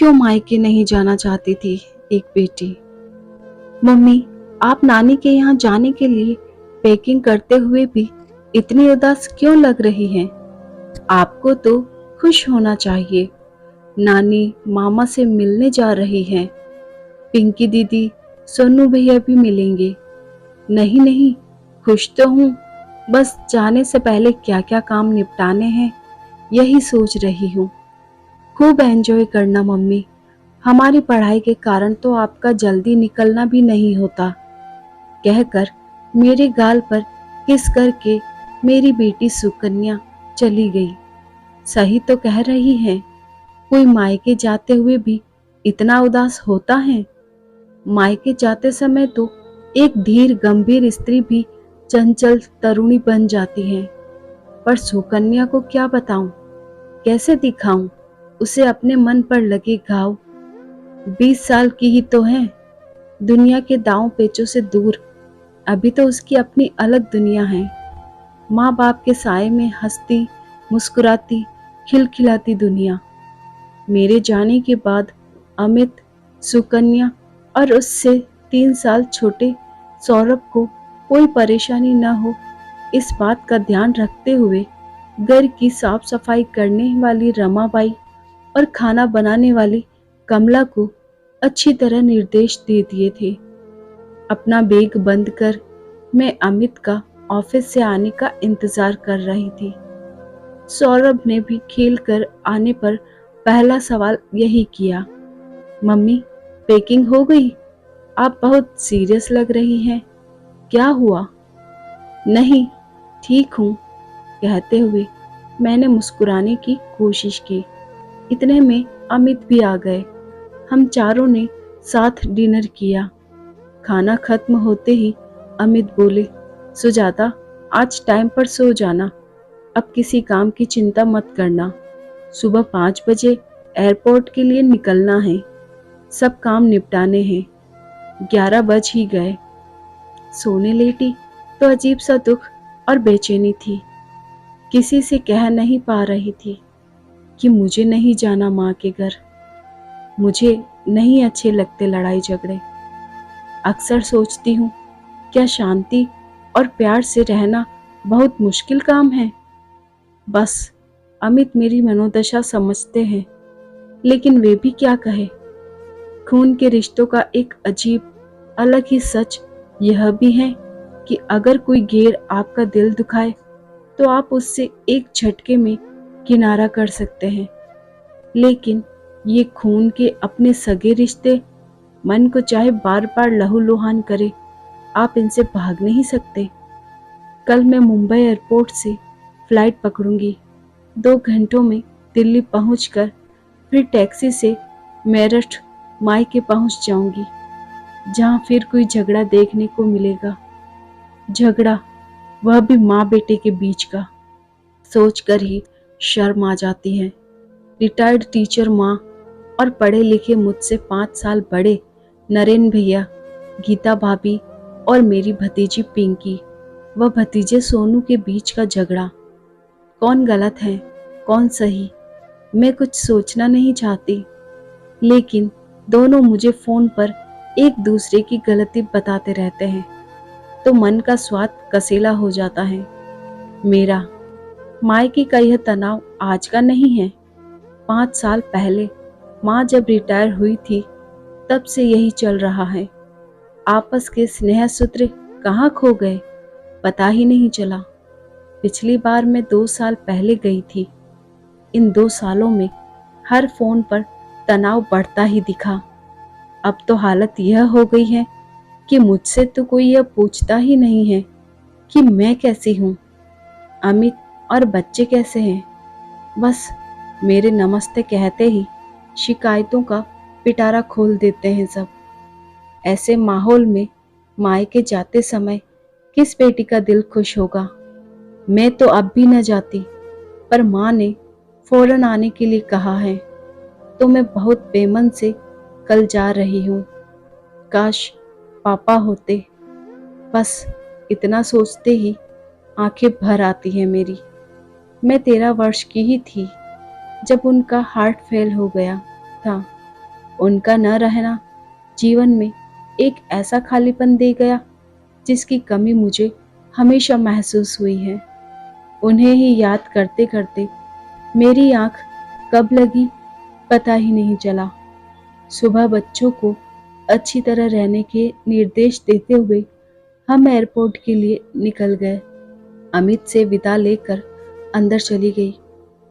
क्यों मायके नहीं जाना चाहती थी एक बेटी। मम्मी, आप नानी के यहाँ जाने के लिए पैकिंग करते हुए भी इतनी उदास क्यों लग रही हैं? आपको तो खुश होना चाहिए। नानी मामा से मिलने जा रही हैं। पिंकी दीदी, सोनू भैया भी मिलेंगे। नहीं नहीं, खुश तो हूँ। बस जाने से पहले क्या क्या काम निपटाने हैं यही सोच रही हूँ। खूब एंजॉय करना मम्मी। हमारी पढ़ाई के कारण तो आपका जल्दी निकलना भी नहीं होता। कहकर मेरे गाल पर किस करके मेरी बेटी सुकन्या चली गई। सही तो कह रही है, कोई मायके जाते हुए भी इतना उदास होता है। मायके जाते समय तो एक धीर गंभीर स्त्री भी चंचल तरुणी बन जाती है। पर सुकन्या को क्या बताऊं, कैसे दिखाऊं उसे अपने मन पर लगे घाव। 20 साल की ही तो है, दुनिया के दांव पेचों से दूर। अभी तो उसकी अपनी अलग दुनिया है। माँ बाप के साए में हंसती मुस्कुराती खिलखिलाती दुनिया। मेरे जाने के बाद अमित, सुकन्या और उससे 3 साल छोटे सौरभ को कोई परेशानी न हो, इस बात का ध्यान रखते हुए घर की साफ सफाई करने वाली रमाबाई और खाना बनाने वाली कमला को अच्छी तरह निर्देश दे दिए थे। अपना बैग बंद कर मैं अमित का ऑफिस से आने का इंतजार कर रही थी। सौरभ ने भी खेल कर आने पर पहला सवाल यही किया, मम्मी पैकिंग हो गई? आप बहुत सीरियस लग रही हैं, क्या हुआ? नहीं, ठीक हूँ, कहते हुए मैंने मुस्कुराने की कोशिश की। इतने में अमित भी आ गए। हम चारों ने साथ डिनर किया। खाना खत्म होते ही अमित बोले, सुजाता आज टाइम पर सो जाना, अब किसी काम की चिंता मत करना। सुबह 5 बजे एयरपोर्ट के लिए निकलना है, सब काम निपटाने हैं। 11 बज ही गए। सोने लेटी तो अजीब सा दुख और बेचैनी थी। किसी से कह नहीं पा रही थी कि मुझे नहीं जाना माँ के घर। मुझे नहीं अच्छे लगते लड़ाई झगड़े। अक्सर सोचती हूँ, क्या शांति और प्यार से रहना बहुत मुश्किल काम है? बस अमित मेरी मनोदशा समझते हैं, लेकिन वे भी क्या कहे। खून के रिश्तों का एक अजीब अलग ही सच यह भी है कि अगर कोई गैर आपका दिल दुखाए तो आप उससे एक झटके में किनारा कर सकते हैं, लेकिन ये खून के अपने सगे रिश्ते मन को चाहे बार बार लहूलुहान करे, आप इनसे भाग नहीं सकते। कल मैं मुंबई एयरपोर्ट से फ्लाइट पकड़ूंगी। 2 घंटों में दिल्ली पहुंचकर फिर टैक्सी से मेरठ मायके पहुंच जाऊंगी, जहां फिर कोई झगड़ा देखने को मिलेगा। झगड़ा, वह भी माँ बेटे के बीच का। सोचकर ही शर्म आ जाती है। रिटायर्ड टीचर माँ और पढ़े लिखे मुझसे 5 साल बड़े नरेन भैया, गीता भाभी और मेरी भतीजी पिंकी व भतीजे सोनू के बीच का झगड़ा। कौन गलत है, कौन सही, मैं कुछ सोचना नहीं चाहती, लेकिन दोनों मुझे फोन पर एक दूसरे की गलती बताते रहते हैं तो मन का स्वाद कसेला हो जाता है। मेरा मायके का यह तनाव आज का नहीं है। 5 साल पहले माँ जब रिटायर हुई थी तब से यही चल रहा है। आपस के स्नेह सूत्र कहाँ खो गए, पता ही नहीं चला। पिछली बार मैं 2 साल पहले गई थी। इन 2 सालों में हर फोन पर तनाव बढ़ता ही दिखा। अब तो हालत यह हो गई है कि मुझसे तो कोई यह पूछता ही नहीं है कि मैं कैसी हूँ, अमित और बच्चे कैसे हैं। बस मेरे नमस्ते कहते ही शिकायतों का पिटारा खोल देते हैं सब। ऐसे माहौल में मायके जाते समय किस बेटी का दिल खुश होगा। मैं तो अब भी न जाती, पर माँ ने फौरन आने के लिए कहा है, तो मैं बहुत बेमन से कल जा रही हूँ। काश पापा होते। बस इतना सोचते ही आंखें भर आती हैं मेरी। मैं 13 वर्ष की ही थी जब उनका हार्ट फेल हो गया था। उनका न रहना जीवन में एक ऐसा खालीपन दे गया जिसकी कमी मुझे हमेशा महसूस हुई है। उन्हें ही याद करते करते मेरी आंख कब लगी पता ही नहीं चला। सुबह बच्चों को अच्छी तरह रहने के निर्देश देते हुए हम एयरपोर्ट के लिए निकल गए। अमित से विदा लेकर अंदर चली गई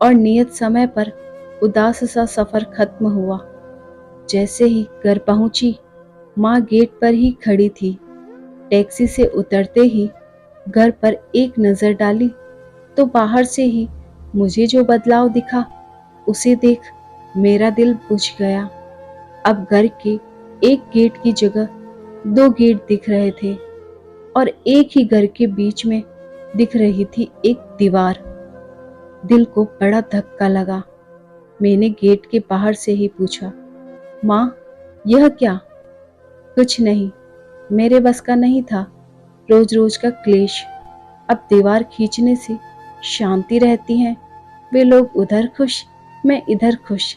और नियत समय पर उदास सा सफर खत्म हुआ। जैसे ही घर पहुंची, माँ गेट पर ही खड़ी थी। टैक्सी से उतरते ही घर पर एक नजर डाली तो बाहर से ही मुझे जो बदलाव दिखा उसे देख मेरा दिल बुझ गया। अब घर के एक गेट की जगह दो गेट दिख रहे थे और एक ही घर के बीच में दिख रही थी एक दीवार। दिल को बड़ा धक्का लगा। मैंने गेट के बाहर से ही पूछा, माँ यह क्या? कुछ नहीं, मेरे बस का नहीं था रोज रोज का क्लेश। अब दीवार खींचने से शांति रहती है। वे लोग उधर खुश, मैं इधर खुश।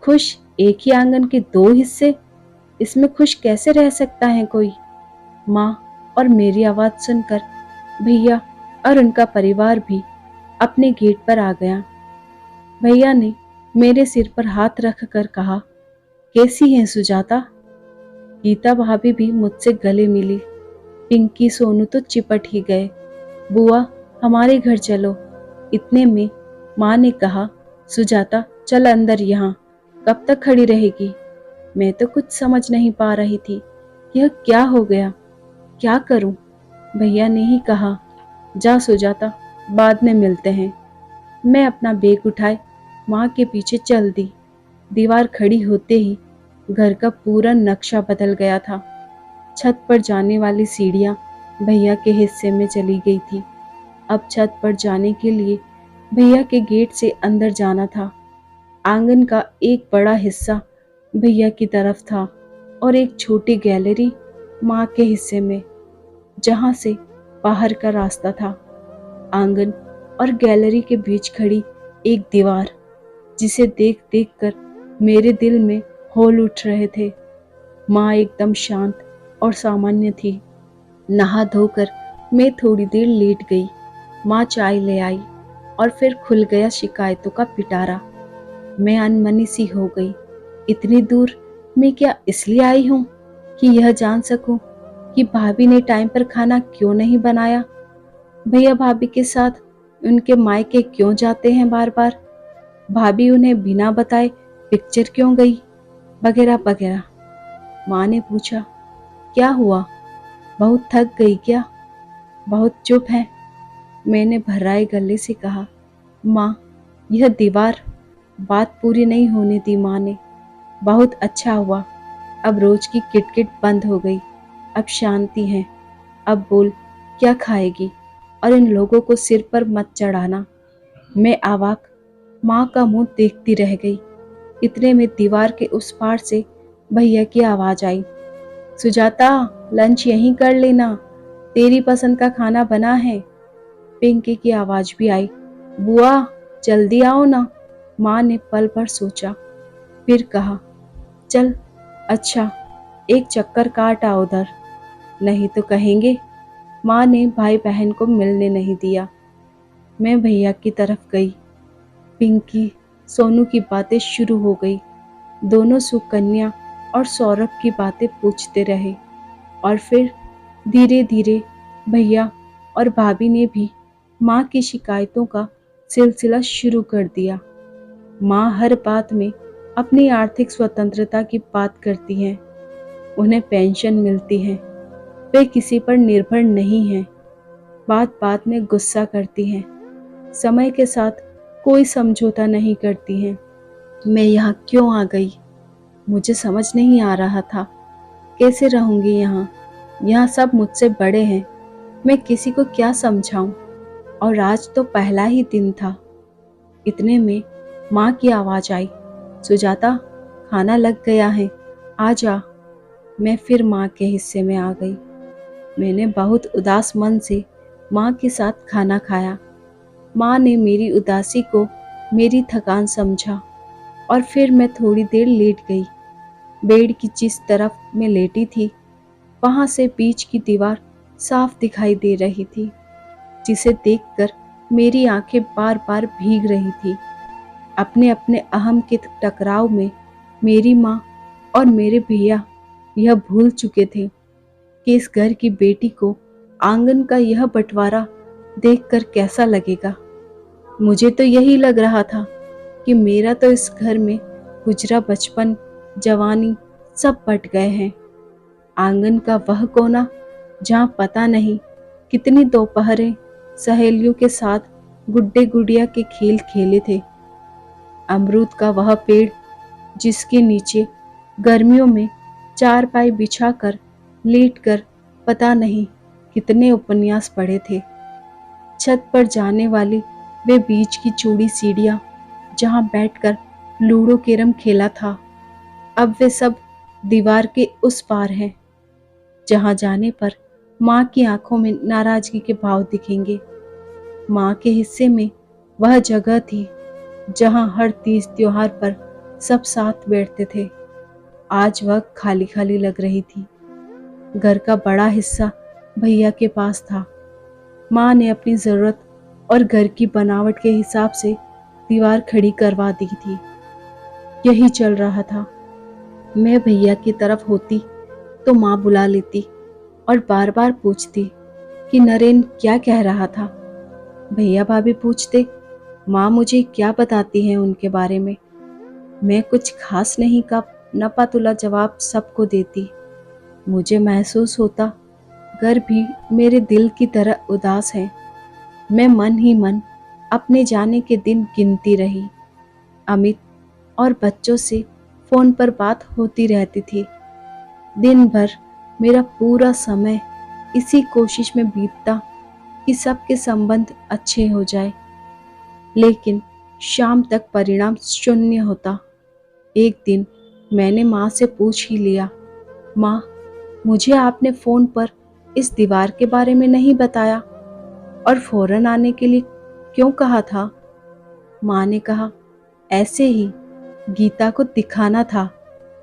खुश एक ही आंगन के दो हिस्से, इसमें खुश कैसे रह सकता है कोई? माँ और मेरी आवाज सुनकर भैया और उनका परिवार भी अपने गेट पर आ गया। भैया ने मेरे सिर पर हाथ रख कर कहा, कैसी हैं सुजाता? गीता भाभी भी मुझसे गले मिली। पिंकी सोनू तो चिपट ही गए। बुआ हमारे घर चलो। इतने में माँ ने कहा, सुजाता चल अंदर, यहाँ कब तक खड़ी रहेगी? मैं तो कुछ समझ नहीं पा रही थी। यह क्या हो गया, क्या करूं? भैया ने ही कहा, जा सुजाता, बाद में मिलते हैं। मैं अपना बैग उठाए माँ के पीछे चल दी। दीवार खड़ी होते ही घर का पूरा नक्शा बदल गया था। छत पर जाने वाली सीढ़ियाँ भैया के हिस्से में चली गई थी। अब छत पर जाने के लिए भैया के गेट से अंदर जाना था। आंगन का एक बड़ा हिस्सा भैया की तरफ था और एक छोटी गैलरी माँ के हिस्से में, जहाँ से बाहर का रास्ता था। आंगन और गैलरी के बीच खड़ी एक दीवार, जिसे देख देख कर मेरे दिल में होल उठ रहे थे। माँ एकदम शांत और सामान्य थी। नहा धोकर मैं थोड़ी देर लेट गई। माँ चाय ले आई और फिर खुल गया शिकायतों का पिटारा। मैं अनमनी सी हो गई। इतनी दूर मैं क्या इसलिए आई हूँ कि यह जान सकूं कि भाभी ने टाइम पर खाना क्यों नहीं बनाया, भैया भाभी के साथ उनके मायके क्यों जाते हैं बार बार, भाभी उन्हें बिना बताए पिक्चर क्यों गई, वगैरह वगैरह। माँ ने पूछा, क्या हुआ, बहुत थक गई क्या? बहुत चुप है, मैंने भर्राए गले से कहा। माँ यह दीवार, बात पूरी नहीं होने दी माँ ने। बहुत अच्छा हुआ, अब रोज की किटकिट बंद हो गई, अब शांति है। अब बोल क्या खाएगी, और इन लोगों को सिर पर मत चढ़ाना। मैं अवाक माँ का मुंह देखती रह गई। इतने में दीवार के उस पार से भैया की आवाज आई, सुजाता लंच यहीं कर लेना, तेरी पसंद का खाना बना है। पिंकी की आवाज भी आई, बुआ जल्दी आओ ना। माँ ने पल भर सोचा, फिर कहा, चल अच्छा एक चक्कर काट आओ उधर, नहीं तो कहेंगे। माँ ने भाई बहन को मिलने नहीं दिया। मैं भैया की तरफ गई। पिंकी सोनू की बातें शुरू हो गई। दोनों सुकन्या और सौरभ की बातें पूछते रहे और फिर धीरे धीरे भैया और भाभी ने भी माँ की शिकायतों का सिलसिला शुरू कर दिया। माँ हर बात में अपनी आर्थिक स्वतंत्रता की बात करती हैं। उन्हें पेंशन मिलती है, वे किसी पर निर्भर नहीं हैं। बात बात में गुस्सा करती हैं, समय के साथ कोई समझौता नहीं करती हैं। मैं यहाँ क्यों आ गई, मुझे समझ नहीं आ रहा था। कैसे रहूँगी यहाँ, यहाँ सब मुझसे बड़े हैं, मैं किसी को क्या समझाऊँ। और आज तो पहला ही दिन था। इतने में माँ की आवाज़ आई, सुजाता खाना लग गया है, आ जा। मैं फिर माँ के हिस्से में आ गई। मैंने बहुत उदास मन से माँ के साथ खाना खाया। माँ ने मेरी उदासी को मेरी थकान समझा और फिर मैं थोड़ी देर लेट गई। बेड की जिस तरफ मैं लेटी थी, वहां से बीच की दीवार साफ दिखाई दे रही थी, जिसे देखकर मेरी आंखें बार बार भीग रही थी। अपने अपने अहम के टकराव में मेरी माँ और मेरे भैया यह भूल चुके थे कि इस घर की बेटी को आंगन का यह बंटवारा देखकर कैसा लगेगा। मुझे तो यही लग रहा था कि मेरा तो इस घर में गुजरा बचपन, जवानी सब बट गए हैं। आंगन का वह कोना जहाँ पता नहीं कितनी दोपहरें सहेलियों के साथ गुड्डे गुड़िया के खेल खेले थे। अमरूद का वह पेड़ जिसके नीचे गर्मियों में चारपाई बिछाकर लेटकर पता नहीं कितने उपन्यास पढ़े थे। छत पर जाने वाली वे बीच की चूड़ी सीढ़ियां जहां बैठकर लूडो कैरम खेला था, अब वे सब दीवार के उस पार हैं, जहां जाने पर माँ की आंखों में नाराजगी के भाव दिखेंगे। माँ के हिस्से में वह जगह थी जहां हर तीज त्योहार पर सब साथ बैठते थे। आज वह खाली खाली लग रही थी। घर का बड़ा हिस्सा भैया के पास था। माँ ने अपनी ज़रूरत और घर की बनावट के हिसाब से दीवार खड़ी करवा दी थी। यही चल रहा था। मैं भैया की तरफ होती तो माँ बुला लेती और बार बार पूछती कि नरेन क्या कह रहा था। भैया भाभी पूछते, माँ मुझे क्या बताती हैं उनके बारे में। मैं कुछ खास नहीं का नपातुला जवाब सबको देती। मुझे महसूस होता घर भी मेरे दिल की तरह उदास है। मैं मन ही मन अपने जाने के दिन गिनती रही। अमित और बच्चों से फोन पर बात होती रहती थी। दिन भर मेरा पूरा समय इसी कोशिश में बीतता कि सबके संबंध अच्छे हो जाए, लेकिन शाम तक परिणाम शून्य होता। एक दिन मैंने माँ से पूछ ही लिया, माँ मुझे आपने फोन पर इस दीवार के बारे में नहीं बताया और फौरन आने के लिए क्यों कहा था। माँ ने कहा, ऐसे ही गीता को दिखाना था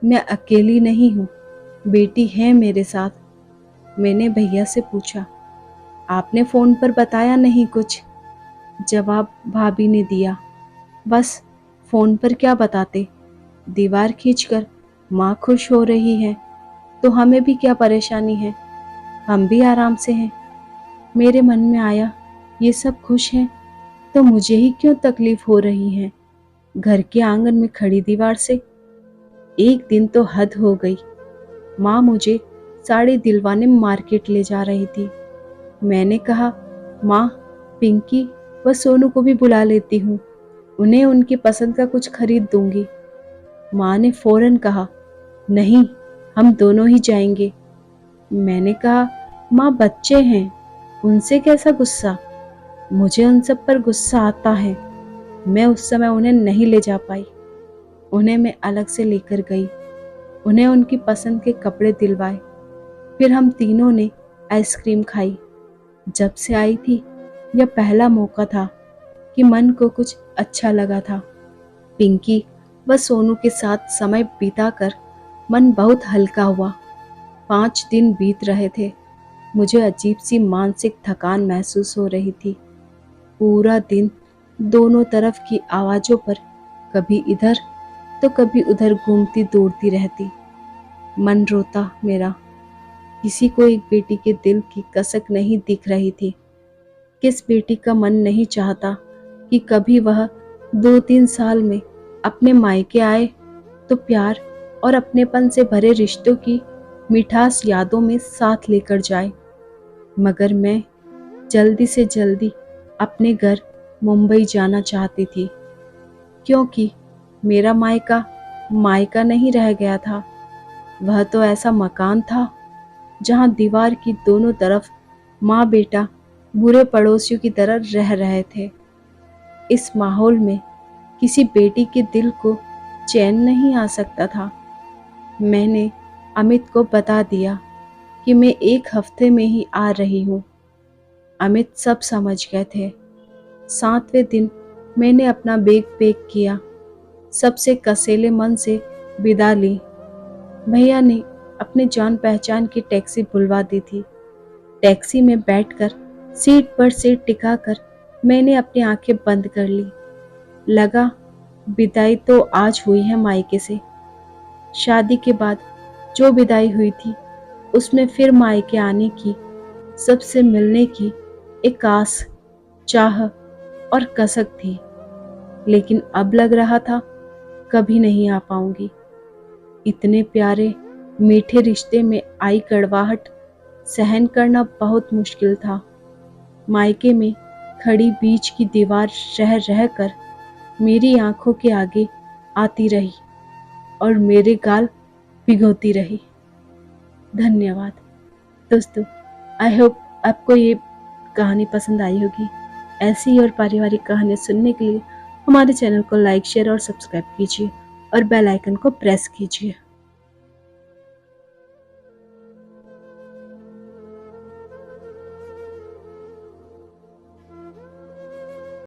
मैं अकेली नहीं हूँ, बेटी है मेरे साथ। मैंने भैया से पूछा, आपने फोन पर बताया नहीं कुछ। जवाब भाभी ने दिया, बस फोन पर क्या बताते, दीवार खींचकर माँ खुश हो रही है तो हमें भी क्या परेशानी है, हम भी आराम से हैं। मेरे मन में आया, ये सब खुश हैं तो मुझे ही क्यों तकलीफ हो रही है घर के आंगन में खड़ी दीवार से। एक दिन तो हद हो गई। माँ मुझे साड़ी दिलवाने मार्केट ले जा रही थी। मैंने कहा, माँ पिंकी व सोनू को भी बुला लेती हूँ, उन्हें उनकी पसंद का कुछ खरीद दूंगी। माँ ने फौरन कहा, नहीं हम दोनों ही जाएंगे। मैंने कहा, माँ बच्चे हैं, उनसे कैसा गुस्सा। मुझे उन सब पर गुस्सा आता है। मैं उस समय उन्हें नहीं ले जा पाई। उन्हें मैं अलग से लेकर गई, उन्हें उनकी पसंद के कपड़े दिलवाए। फिर हम तीनों ने आइसक्रीम खाई। जब से आई थी यह पहला मौका था कि मन को कुछ अच्छा लगा था। पिंकी व सोनू के साथ समय बिताकर मन बहुत हल्का हुआ। 5 दिन बीत रहे थे। मुझे अजीब सी मानसिक थकान महसूस हो रही थी। पूरा दिन दोनों तरफ की आवाज़ों पर कभी इधर तो कभी उधर घूमती दौड़ती रहती। मन रोता मेरा। किसी को एक बेटी के दिल की कसक नहीं दिख रही थी। किस बेटी का मन नहीं चाहता कि कभी वह 2-3 साल में अपने मायके आए तो प्यार और अपनेपन से भरे रिश्तों की मिठास यादों में साथ लेकर जाए। मगर मैं जल्दी से जल्दी अपने घर मुंबई जाना चाहती थी, क्योंकि मेरा मायका मायका नहीं रह गया था। वह तो ऐसा मकान था जहां दीवार की दोनों तरफ माँ बेटा बुरे पड़ोसियों की तरह रह रहे थे। इस माहौल में किसी बेटी के दिल को चैन नहीं आ सकता था। मैंने अमित को बता दिया कि मैं 1 हफ्ते में ही आ रही हूँ। अमित सब समझ गए थे। 7वें दिन मैंने अपना बैग पैक किया, सबसे कसेले मन से विदा ली। भैया ने अपने जान पहचान की टैक्सी बुलवा दी थी। टैक्सी में बैठकर सीट पर सीट टिकाकर मैंने अपनी आंखें बंद कर ली। लगा विदाई तो आज हुई है मायके से। शादी के बाद जो विदाई हुई थी उसमें फिर मायके आने की, सबसे मिलने की एक आस, चाह और कसक थी। लेकिन अब लग रहा था कभी नहीं आ पाऊंगी। इतने प्यारे मीठे रिश्ते में आई कड़वाहट सहन करना बहुत मुश्किल था। मायके में खड़ी बीच की दीवार रह रह कर मेरी आंखों के आगे आती रही और मेरे गाल भिगोती रही। धन्यवाद दोस्तों। आई होप आपको ये कहानी पसंद आई होगी। ऐसी और पारिवारिक कहानियाँ सुनने के लिए हमारे चैनल को लाइक, शेयर और सब्सक्राइब कीजिए और बेल आइकन को प्रेस कीजिए।